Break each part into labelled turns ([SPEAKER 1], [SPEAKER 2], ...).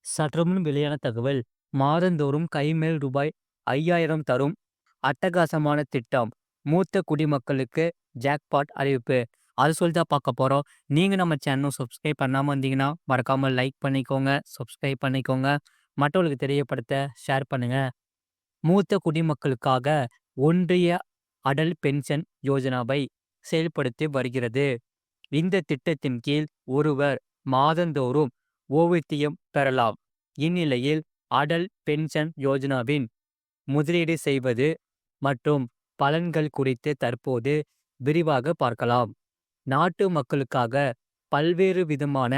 [SPEAKER 1] சற்றுமுன் வெளியான தகவல். மாதந்தோறும் கைமேல் ரூபாய் 5000 தரும் அட்டகாசமான திட்டம். மூத்த குடிமக்களுக்கு ஜாக்பாட் அறிவிப்பு. அது சொல்லி தான் பார்க்க போறோம். நீங்க நம்ம சேனல் சப்ஸ்கிரைப் பண்ணாம இருந்தீங்கன்னா, மறக்காம லைக் பண்ணிக்கோங்க, சப்ஸ்கிரைப் பண்ணிக்கோங்க. மற்றவர்களுக்கு தெரியப்படுத்த ஷேர் பண்ணுங்க. மூத்த குடிமக்களுக்காக ஒன்றிய அடல் பென்ஷன் யோஜனாவை செயல்படுத்தி வருகிறது. இந்த திட்டத்தின் கீழ் ஒருவர் மாதந்தோறும் ஓய்வூதியம் பெறலாம். இந்நிலையில் அடல் பென்ஷன் யோஜனாவின் முதலீடு செய்வது மற்றும் பலன்கள் குறித்து தற்போது விரிவாக பார்க்கலாம். நாட்டு மக்களுக்காக பல்வேறு விதமான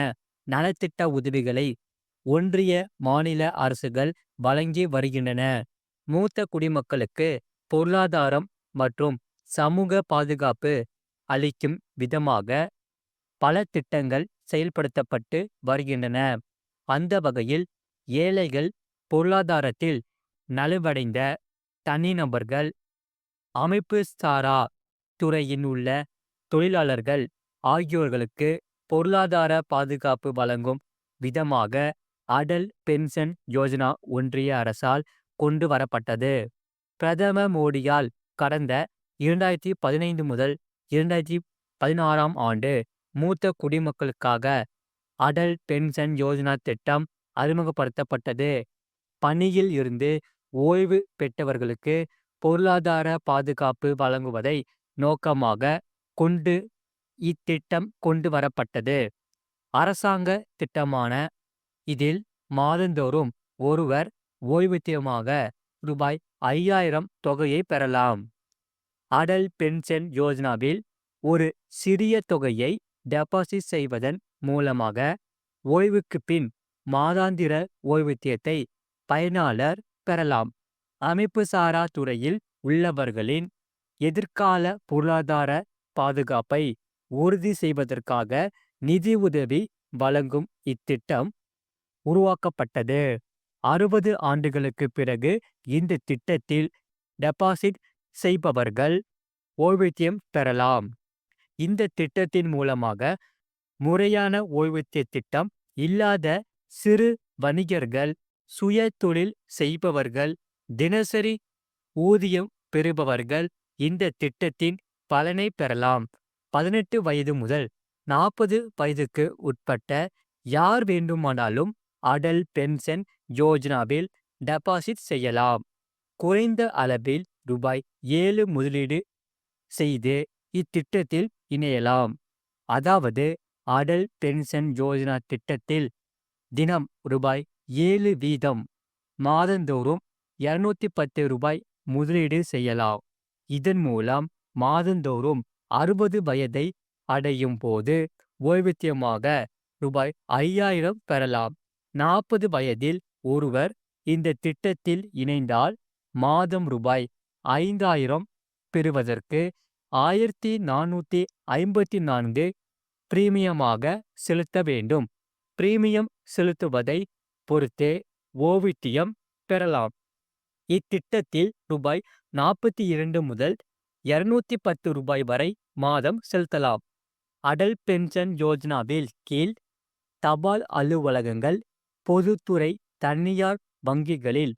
[SPEAKER 1] நலத்திட்ட உதவிகளை ஒன்றிய மாநில அரசுகள் வழங்கி வருகின்றன. மூத்த குடிமக்களுக்கு பொருளாதாரம் மற்றும் சமூக பாதுகாப்பு அளிக்கும் விதமாக பல திட்டங்கள் செயல்படுத்தப்பட்டு வருகின்றன. அந்த வகையில் ஏழைகள், பொருளாதாரத்தில் நலிவடைந்த தனிநபர்கள், அமைப்பு சாரா துறையில் உள்ள தொழிலாளர்கள் ஆகியோர்களுக்கு பொருளாதார பாதுகாப்பு வழங்கும் விதமாக அடல் பென்ஷன் யோஜனா ஒன்றிய அரசால் கொண்டு வரப்பட்டது. பிரதமர் மோடியால் கடந்த 2015 முதல் 2016ஆம் ஆண்டு மூத்த குடிமக்களுக்காக அடல் பென்ஷன் யோஜனா திட்டம் அறிமுகப்படுத்தப்பட்டது. பணியில் இருந்து ஓய்வு பெற்றவர்களுக்கு பொருளாதார பாதுகாப்பு வழங்குவதை நோக்கமாக கொண்டு இத்திட்டம் கொண்டு வரப்பட்டது. அரசாங்க திட்டமான இதில் மாதந்தோறும் ஒருவர் ஓய்வூதியமாக ரூபாய் 5000 தொகையை பெறலாம். அடல் பென்ஷன் யோஜனாவில் ஒரு சிறிய தொகையை டெபாசிட் செய்வதன் மூலமாக ஓய்வுக்கு பின் மாதாந்திர ஓய்வூதியத்தை பயனாளர் பெறலாம். அமைப்பு சாரா துறையில் உள்ளவர்களின் எதிர்கால பொருளாதார பாதுகாப்பை உறுதி செய்வதற்காக நிதி உதவி வழங்கும் இத்திட்டம் உருவாக்கப்பட்டது. 60 ஆண்டுகளுக்கு பிறகு இந்த திட்டத்தில் டெபாசிட் செய்பவர்கள் ஓய்வூதியம் பெறலாம். இந்த திட்டத்தின் மூலமாக முறையான ஓய்வூதிய திட்டம் இல்லாத சிறு வணிகர்கள், சுய தொழில் செய்பவர்கள், தினசரி ஊதியம் பெறுபவர்கள் இந்த திட்டத்தின் பலனை பெறலாம். 18 வயது முதல் 40 வயதுக்கு உட்பட்ட யார் வேண்டுமானாலும் அடல் பென்ஷன் யோஜனாவில் டெபாசிட் செய்யலாம். குறைந்த அளவில் ரூபாய் 7 முதலீடு செய்து இத்திட்டத்தில் இணையலாம். அதாவது அடல் பென்ஷன் யோஜனா திட்டத்தில் தினம் ரூபாய் 7 வீதம் மாதந்தோறும் 210 ரூபாய் முதலீடு செய்யலாம். இதன் மூலம் மாதந்தோறும் 60 வயதை அடையும் போது ஓய்வூதியமாக ரூபாய் 5000 பெறலாம். 40 வயதில் ஒருவர் இந்த திட்டத்தில் இணைந்தால் மாதம் ரூபாய் 5000 பெறுவதற்கு 1454 பிரீமியமாக செலுத்த வேண்டும். பிரீமியம் செலுத்துவதை பொறுத்தே ஓய்வூதியம் பெறலாம். இத்திட்டத்தில் ரூபாய் 42 முதல் 210 ரூபாய் வரை மாதம் செலுத்தலாம். அடல் பென்ஷன் யோஜனாவில் கீழ் தபால் அலுவலகங்கள், பொதுத்துறை, தனியார் வங்கிகளில்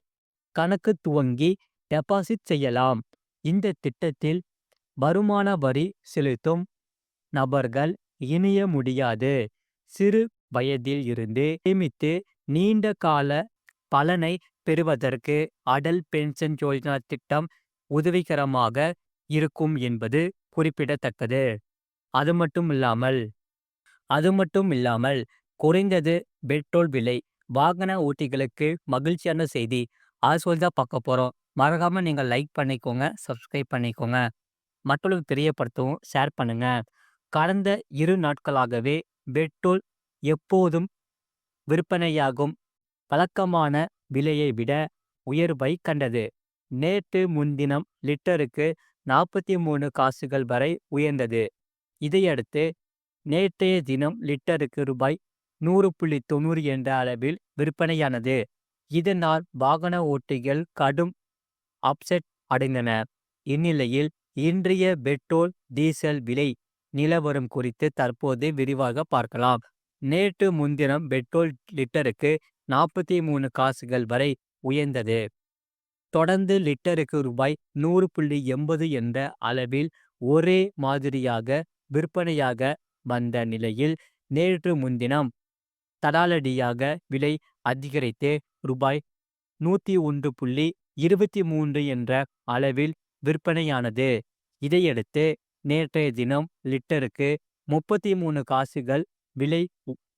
[SPEAKER 1] கணக்கு துவங்கி டெபாசிட் செய்யலாம். இந்த திட்டத்தில் வருமான வரி செலுத்தும் நபர்கள் இணைய முடியாது. சிறு வயதில் இருந்து சேமித்து நீண்ட கால பலனை பெறுவதற்கு அடல் பென்ஷன் யோஜனா திட்டம் உதவிகரமாக இருக்கும் என்பது குறிப்பிடத்தக்கது. அது மட்டும் இல்லாமல் குறைந்தது பெட்ரோல் விலை. வாகன ஓட்டிகளுக்கு மகிழ்ச்சியான செய்தி. அது சொல்லி தான் பார்க்க போறோம். மறக்காம நீங்க லைக் பண்ணிக்கோங்க, சப்ஸ்கிரைப் பண்ணிக்கோங்க. மற்றவர்களுக்கு தெரியப்படுத்தவும் ஷேர் பண்ணுங்க. கடந்த 2 நாட்களாகவே பெட்ரோல் எப்போதும் விற்பனையாகும் வழக்கமான விலையை விட உயர்வை கண்டது. நேற்று முன்தினம் லிட்டருக்கு 43 காசுகள் வரை உயர்ந்தது. இதையடுத்து நேற்றைய தினம் லிட்டருக்கு ரூபாய் 100.90 என்ற அளவில் விற்பனையானது. இதனால் வாகன ஓட்டிகள் கடும் அப்செட் அடைந்தனர். இந்நிலையில் இன்றைய பெட்ரோல், டீசல் விலை நிலவரம் குறித்து தற்போது விரிவாக பார்க்கலாம். நேற்று முன்தினம் பெட்ரோல் லிட்டருக்கு 43 காசுகள் வரை உயர்ந்தது. தொடர்ந்து லிட்டருக்கு ரூபாய் 100.80 என்ற அளவில் ஒரே மாதிரியாக விற்பனையாக வந்த நிலையில் நேற்று முன்தினம் தடாலடியாக விலை அதிகரித்து ரூபாய் 101.23 என்ற அளவில் விற்பனையானது. இதையடுத்து நேற்றைய தினம் லிட்டருக்கு 33 காசுகள் விலை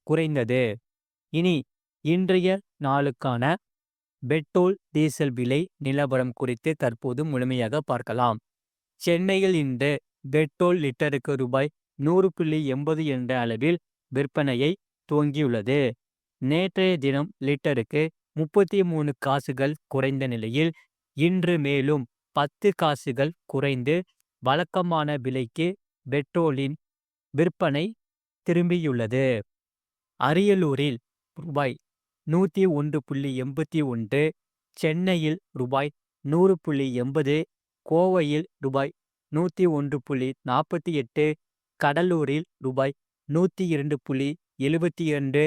[SPEAKER 1] குறைந்தது. இனி இன்றைய நாளுக்கான பெட்ரோல் டீசல் விலை நிலவரம் குறித்து தற்போது முழுமையாக பார்க்கலாம். சென்னையில் இன்று பெட்ரோல் லிட்டருக்கு ரூபாய் 100.80 என்ற அளவில் விற்பனையை துவங்கியுள்ளது. நேற்றைய தினம் லிட்டருக்கு 33 காசுகள் குறைந்த நிலையில் இன்று மேலும் 10 காசுகள் குறைந்து வழக்கமான விலைக்கு பெட்ரோலின் விற்பனை திரும்பியுள்ளது. அரியலூரில் ரூபாய் 101.81, சென்னையில் ரூபாய் 100.80, கோவையில் ரூபாய் 101.48, கடலூரில் ரூபாய் 102.72,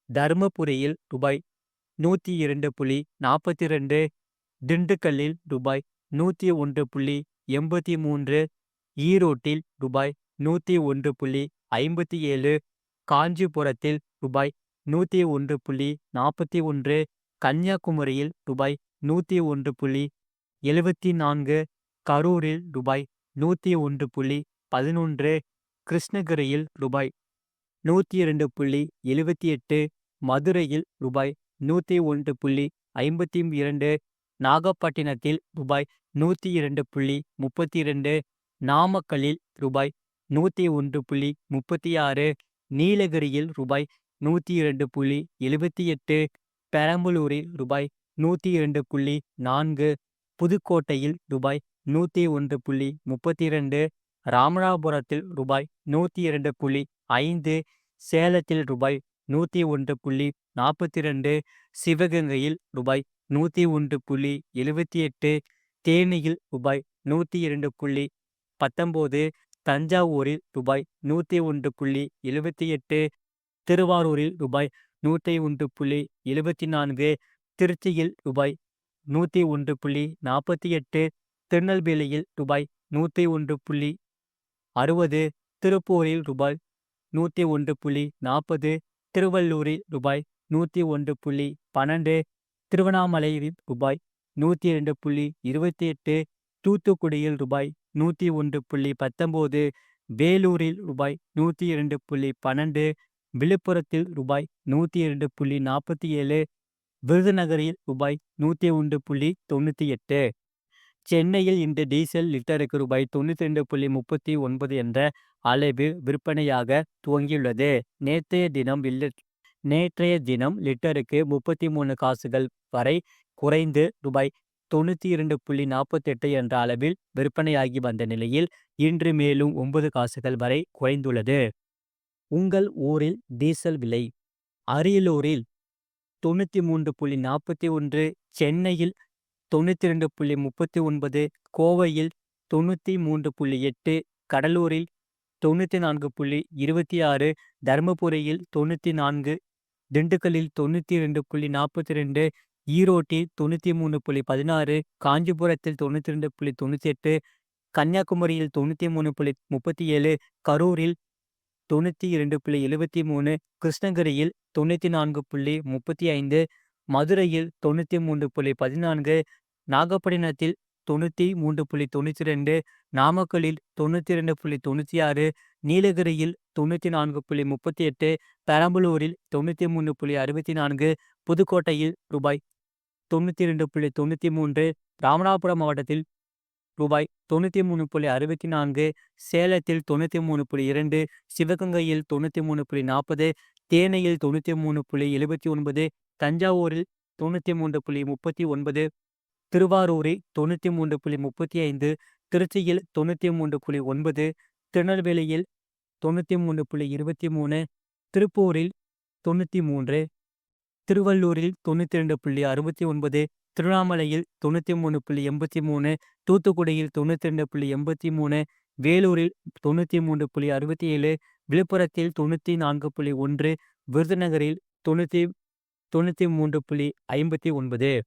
[SPEAKER 1] தருமபுரியில் ரூபாய் 102.42, திண்டுக்கல்லில் ரூபாய் 101.83, ஈரோட்டில் ரூபாய் 101.57, காஞ்சிபுரத்தில் ரூபாய் 101.41, கன்னியாகுமரியில் ரூபாய் 101.74, கரூரில் ரூபாய் 101.11, கிருஷ்ணகிரியில் ரூபாய் 102.78, மதுரையில் ரூபாய் 101.52, நாகப்பட்டினத்தில் ரூபாய் 102.32, நாமக்கல்லில் ரூபாய் 101.36, நீலகிரியில் ரூபாய் 102.78, பெரம்பலூரில் ரூபாய் 102.4, புதுக்கோட்டையில் ரூபாய் 101.32, ராமநாதபுரத்தில் ரூபாய் 102.5, சேலத்தில் ரூபாய் 101.42, சிவகங்கையில் ரூபாய் 101.78, தேனியில் ரூபாய் 102.19, தஞ்சாவூரில் ரூபாய் 101.78, திருவாரூரில் ரூபாய் 101.74, திருச்சியில் ரூபாய் 101.48, திருநெல்வேலியில் ரூபாய் 101.60, திருப்பூரில் ரூபாய் 101.40, திருவள்ளூரில் ரூபாய் 101.12, திருவண்ணாமலையில் ரூபாய் 102.28, தூத்துக்குடியில் ரூபாய் 101.19, வேலூரில் ரூபாய் 102.12, விழுப்புரத்தில் ரூபாய் 102.47, விருதுநகரில் ரூபாய் 101.98. சென்னையில் இன்று டீசல் லிட்டருக்கு ரூபாய் 92.39 என்ற அளவில் விற்பனையாக துவங்கியுள்ளது. நேற்றைய தினம் லிட்டருக்கு 33 காசுகள் வரை குறைந்து ரூபாய் 92.48 என்ற அளவில் விற்பனையாகி வந்த நிலையில் இன்று மேலும் 9 காசுகள் வரை குறைந்துள்ளது. உங்கள் ஊரில் டீசல் விலை: அரியலூரில் 93.41, சென்னையில் 92.39, கோவையில் 93.8, கடலூரில் 94.26, தருமபுரியில் 94, திண்டுக்கல்லில் 92.42, ஈரோட்டில் 93.16, காஞ்சிபுரத்தில் 92.98, கன்னியாகுமரியில் 93.37, கரூரில் 92.73, கிருஷ்ணகிரியில் 94.35, மதுரையில் 93.14, நாகப்பட்டினத்தில் 93.92, நாமக்கல்லில் 92.96, நீலகிரியில் 94.38, பெரம்பலூரில் 93.64, புதுக்கோட்டையில் ரூபாய் 92.93, ராமநாதபுரம் மாவட்டத்தில் ரூபாய் 93.64, சேலத்தில் 93.2, சிவகங்கையில் 93.40, தேனியில் 93.79, தஞ்சாவூரில் 93.39, திருவாரூரில் 93.35, திருச்சியில் 93.9, திருநெல்வேலியில் 93.23, திருப்பூரில் 93, திருவள்ளூரில் 92.69, திருவண்ணாமலையில் 93.83, தூத்துக்குடியில் 92.83, வேலூரில் 93.67, விழுப்புரத்தில் 94.1, விருதுநகரில் 93.59.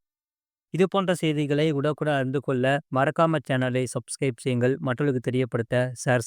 [SPEAKER 1] இது போன்ற செய்திகளை உடனுக்குடன் அறிந்து கொள்ள மறக்காம சேனலை சப்ஸ்கிரைப் செய்யுங்கள். மற்றவர்களுக்கு தெரியப்படுத்த ஷேர்